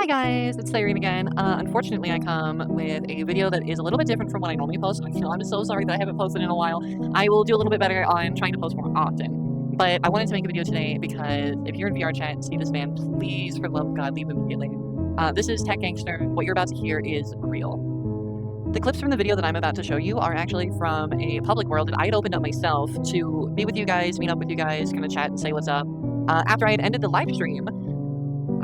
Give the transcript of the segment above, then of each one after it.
Hi guys, it's Cyrene again. Unfortunately, I come with a video that is a little bit different from what I normally post. I'm so sorry that I haven't posted in a while. I will do a little bit better on trying to post more often. But I wanted to make a video today because if you're in VR chat and see this man, please, for the love of God, leave immediately. This is TechGangster. What you're about to hear is real. The clips from the video that I'm about to show you are actually from a public world that I had opened up myself to be with you guys, meet up with you guys, kind of chat and say what's up. After I had ended the live stream,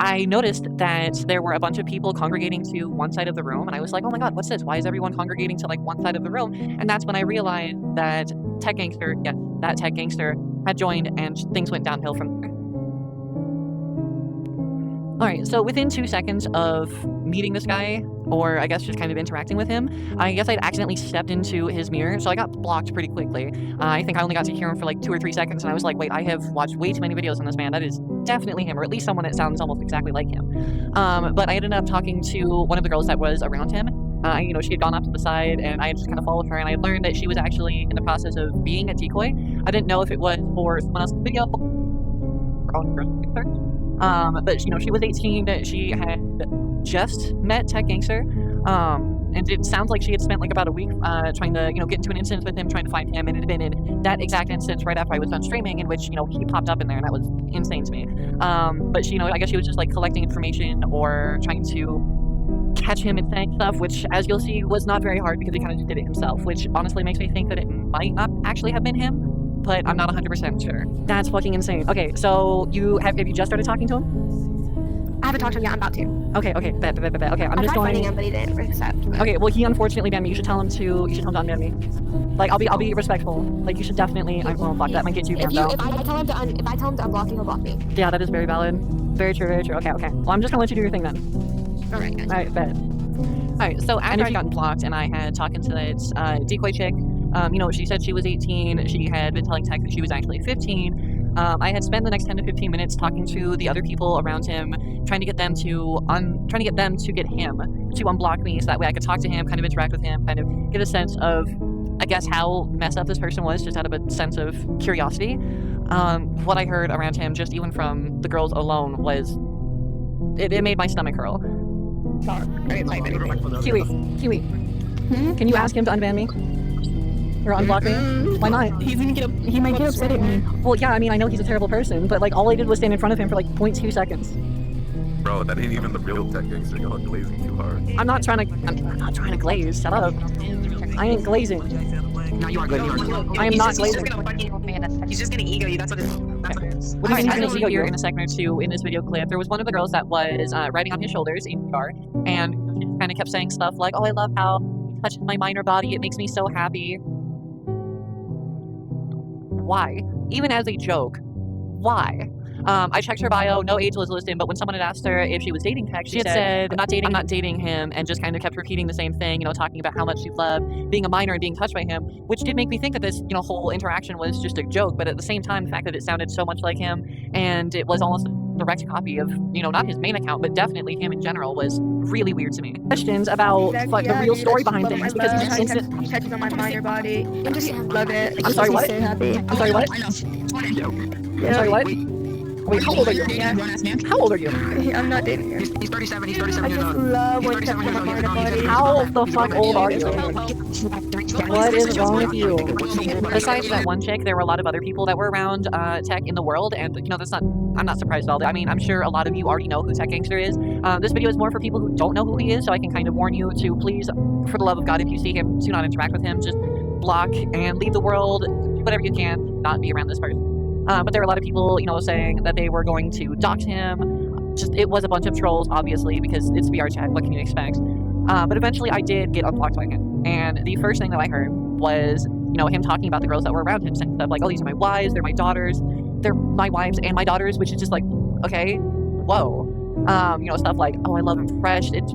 I noticed that there were a bunch of people congregating to one side of the room, and I was like, oh my god, what's this? Why is everyone congregating to like one side of the room? And that's when I realized that TechGangster had joined, and things went downhill from there. Alright, so within 2 seconds of meeting this guy, or I guess just kind of interacting with him, I guess I'd accidentally stepped into his mirror, so I got blocked pretty quickly. I think I only got to hear him for like 2 or 3 seconds, and I was like, wait, I have watched way too many videos on this man. That is definitely him, or at least someone that sounds almost exactly like him. But I ended up talking to one of the girls that was around him. She had gone off to the side, and I had just kind of followed her, and I learned that she was actually in the process of being a decoy. I didn't know if it was for someone else's video or on her search. But she was 18. She had just met TechGangster, and it sounds like she had spent like about a week trying to get into an instance with him, trying to find him, and it had been in that exact instance right after I was done streaming, in which he popped up in there, and that was insane to me. But I guess she was just like collecting information or trying to catch him and saying stuff, which, as you'll see, was not very hard because he kind of just did it himself, which honestly makes me think that it might not actually have been him, but I'm not 100% sure. That's fucking insane. Okay, so have you just started talking to him? I haven't talked to him yet. I'm about to. Okay, bet. Okay, I'm just going. Finding him, but he didn't accept. Okay, well, he unfortunately banned me. You should tell him to unban me. Like, I'll be respectful. Like, you should definitely. Well, fuck, that might get you banned out. If I tell him to unblock you, he'll block me. Yeah, that is very valid. Very true. Okay. Well, I'm just gonna let you do your thing then. All right, guys. All right, bet. All right, so after I got blocked and I had talking to that decoy chick, she said she was 18. She had been telling Tech that she was actually 15. I had spent the next 10 to 15 minutes talking to the other people around him, trying to get them to get him to unblock me, so that way I could talk to him, kind of interact with him, kind of get a sense of, I guess, how messed up this person was, just out of a sense of curiosity. What I heard around him, just even from the girls alone, was it made my stomach curl. Kiwi, can you ask him to unban me? Or unblock me? Why not? He might get upset at me. Well, yeah, I mean, I know he's a terrible person, but like, all I did was stand in front of him for like 0.2 seconds. Bro, that ain't even the real TechGangster. Y'all glazing too hard. I'm not trying to glaze. Shut up. I ain't glazing. No, you are glazing. I am not glazing. He's just gonna ego you. That's what it is. What do you mean he's gonna ego you? In a second or two in this video clip, there was one of the girls that was riding on his shoulders in VR, and she kind of kept saying stuff like, "Oh, I love how he touches my minor body. It makes me so happy." Why? Even as a joke, why? I checked her bio, no age was listed, but when someone had asked her if she was dating Tech, she had said, I'm not dating him, and just kind of kept repeating the same thing, talking about how much she loved being a minor and being touched by him, which did make me think that this, whole interaction was just a joke, but at the same time, the fact that it sounded so much like him, and it was almost a direct copy of, not his main account, but definitely him in general, was really weird to me. Questions about the real story behind things, because he's just instant. He touches on my minor body. I just love it. I'm sorry, what? I'm sorry, what? I'm sorry, what? Wait, how old are you? Yeah. How old are you? I'm not dating her. He's 37 I years just old. love when he touches on my minor body. How the fuck old are you? What is wrong with you? Besides that one chick, there were a lot of other people that were around Tech in the world, and I'm not surprised at all. I mean, I'm sure a lot of you already know who TechGangster is. This video is more for people who don't know who he is, so I can kind of warn you to please, for the love of God, if you see him, do not interact with him. Just block and leave the world, do whatever you can, not be around this person. But there were a lot of people, saying that they were going to dox him. It was a bunch of trolls, obviously, because it's VR chat. What can you expect? But eventually I did get unblocked by him. And the first thing that I heard was, him talking about the girls that were around him, saying stuff like, oh, these are my wives, they're my daughters, they're my wives and my daughters, which is just like, okay, whoa. Stuff like, oh, I love him fresh. It's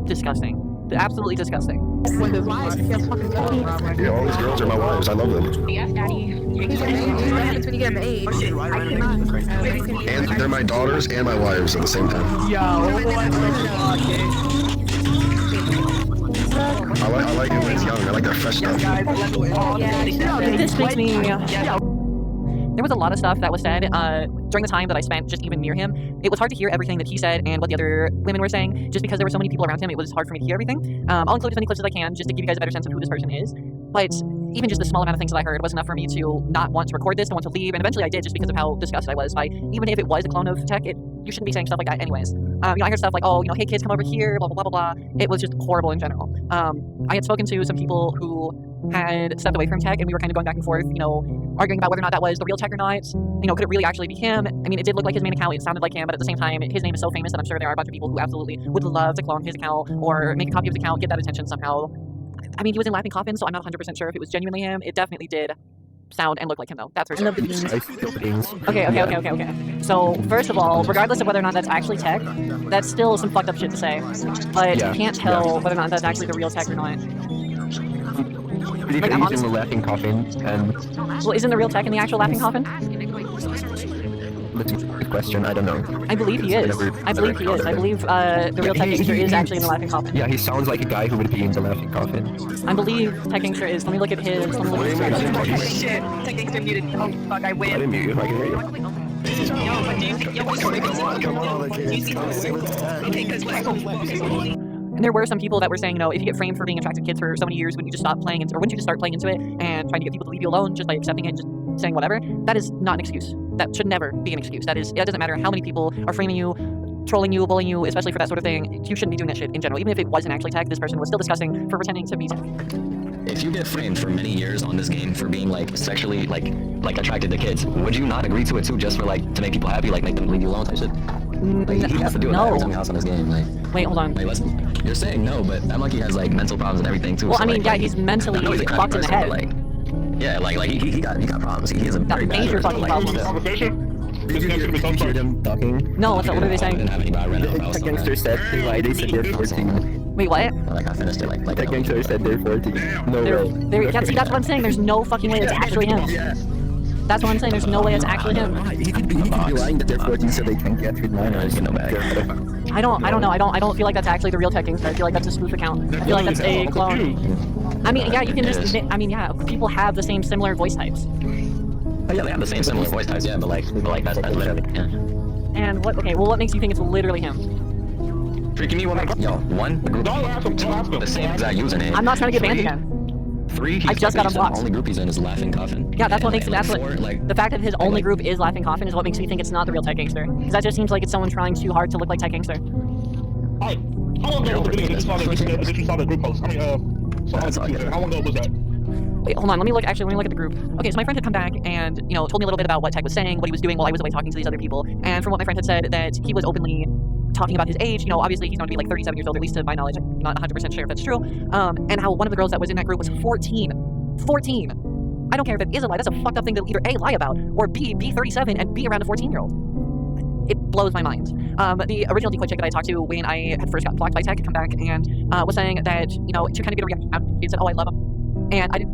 disgusting. Absolutely disgusting. Yeah, all these girls are my wives. I love them. Yes, Daddy. It's when you get married. And they're my daughters and my wives at the same time. I like it when it's young. I like that fresh stuff. This makes me there was a lot of stuff that was said during the time that I spent just even near him. It was hard to hear everything that he said and what the other women were saying, just because there were so many people around him. It was hard for me to hear everything. I'll include as many clips as I can just to give you guys a better sense of who this person is. But even just the small amount of things that I heard was enough for me to not want to record this, to want to leave, and eventually I did just because of how disgusted I was by, even if it was a clone of Tech, you shouldn't be saying stuff like that anyways. I heard stuff like, oh, hey kids, come over here, blah, blah, blah, blah, blah. It was just horrible in general. I had spoken to some people who had stepped away from Tech, and we were kind of going back and forth, arguing about whether or not that was the real Tech or not. Could it really actually be him? I mean, it did look like his main account, it sounded like him, but at the same time, his name is so famous that I'm sure there are a bunch of people who absolutely would love to clone his account or make a copy of his account, get that attention somehow. I mean, he was in Laughing Coffin, so I'm not 100% sure if it was genuinely him. It definitely did sound and look like him, though. That's for sure. Okay. So, first of all, regardless of whether or not that's actually Tech, that's still some fucked up shit to say. But you can't tell whether or not that's actually the real Tech or not. He's in the Laughing Coffin, and... Well, isn't the real Tech in the actual Laughing Coffin? Good question, I don't know. I believe he is. I believe the real TechGangster is actually in the Laughing Coffin. Yeah, he sounds like a guy who would be in the Laughing Coffin. I believe TechGangster is. Let me look at his. Shit, TechGangster muted. Oh fuck, I win. I didn't mute you, I can hear you. And there were some people that were saying, if you get framed for being attractive kids for so many years, wouldn't you just stop playing, or wouldn't you just start playing into it and trying to get people to leave you alone just by accepting it and just saying whatever? That is not an excuse. That should never be an excuse. It doesn't matter how many people are framing you, trolling you, bullying you, especially for that sort of thing. You shouldn't be doing that shit in general. Even if it wasn't actually Tech, this person was still disgusting for pretending to be Tech. If you get framed for many years on this game for being sexually attracted to kids, would you not agree to it too, just for to make people happy, make them leave you alone type shit? He has to do it every time he house on this game. Wait, hold on. You're saying no, but that monkey has mental problems and everything too. Well, so, I mean, he's mentally fucked in the head. He got problems. He has a very bad major fucking problems. Did you hear them talking? No, what are they saying? TechGangster said they said they're 14. Wait, what? I finished it TechGangster said they're 14. No way. That's what I'm saying. There's no fucking way it's actually him. That's what I'm saying. There's no way it's actually him. He could be lying that they're 14 so they can get with minors. I don't know. I don't feel like that's actually the real TechGangster. I feel like that's a spoof account. I feel like that's a clone. I mean, yeah, you can just. I mean, yeah, people have the same similar voice types. Oh, yeah, they have the same similar voice types, yeah, but that's literally, yeah. And what? Okay, well, what makes you think it's literally him? Freaking me, what makes the group the same exact username. I'm not trying to get banned again. 3, I just got unblocked. The only group he's in is Laughing Coffin. Yeah, that's what makes the fact that his only group is Laughing Coffin is what makes me think it's not the real TechGangster. Because that just seems like it's someone trying too hard to look like TechGangster. Alright, how long ago was the video that you saw the group post? How long ago was that? Wait, hold on. Let me look at the group. Okay, so my friend had come back and, told me a little bit about what Tech was saying, what he was doing while I was away talking to these other people. And from what my friend had said, that he was openly talking about his age. Obviously he's known to be 37 years old, at least to my knowledge. I'm not 100% sure if that's true. And how one of the girls that was in that group was 14. 14! I don't care if it is a lie. That's a fucked up thing to either A, lie about, or B, be 37 and be around a 14-year-old. It blows my mind. The original decoy chick that I talked to when I had first gotten blocked by Tech had come back and was saying that, to kind of get a reaction out, she said, oh, I love him. And I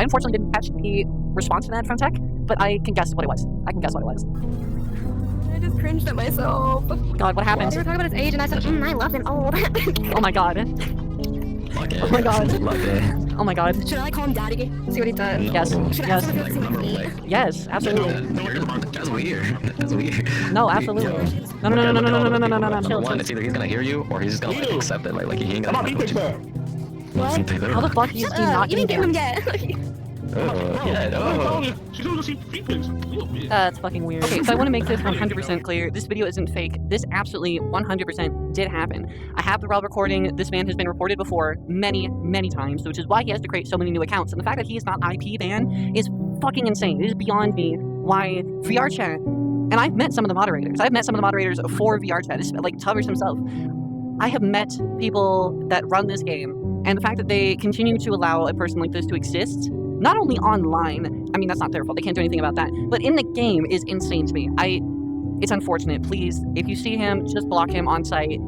unfortunately didn't catch the response to that from Tech, but I can guess what it was. I just cringed at myself. God, what happened? They were talking about his age, and I said, I love him old. Oh my god. Oh my god. Oh my god. Should I call him daddy? See what he does. No. Yes. Should Yes. I Yes, absolutely. That's weird. That's weird. No, absolutely. No. Chill. One, it's either he's gonna hear you or he's just gonna accept it. He ain't gonna What? How the fuck is he not You getting didn't get banned? him yet. She's gonna see feet pics. That's fucking weird. Okay, so I want to make this 100% clear. This video isn't fake. This absolutely 100% did happen. I have the raw recording. This man has been reported before many, many times, which is why he has to create so many new accounts. And the fact that he is not IP banned is fucking insane. It is beyond me why VR chat. And I've met some of the moderators. I've met some of the moderators for VR chat. It's like Tubbers himself. I have met people that run this game, and the fact that they continue to allow a person like this to exist, not only online, I mean, that's not their fault, they can't do anything about that, but in the game is insane to me. It's unfortunate. Please, if you see him, just block him on site.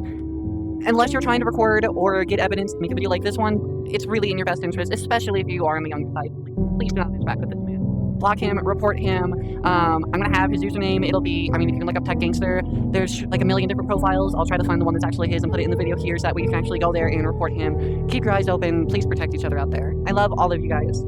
Unless you're trying to record or get evidence to make a video like this one, it's really in your best interest, especially if you are on the younger side. Please do not interact with this man. Block him, report him. I'm gonna have his username. It'll be, if you can look up TechGangster, there's like a million different profiles. I'll try to find the one that's actually his and put it in the video here so that way you can actually go there and report him. Keep your eyes open. Please protect each other out there. I love all of you guys.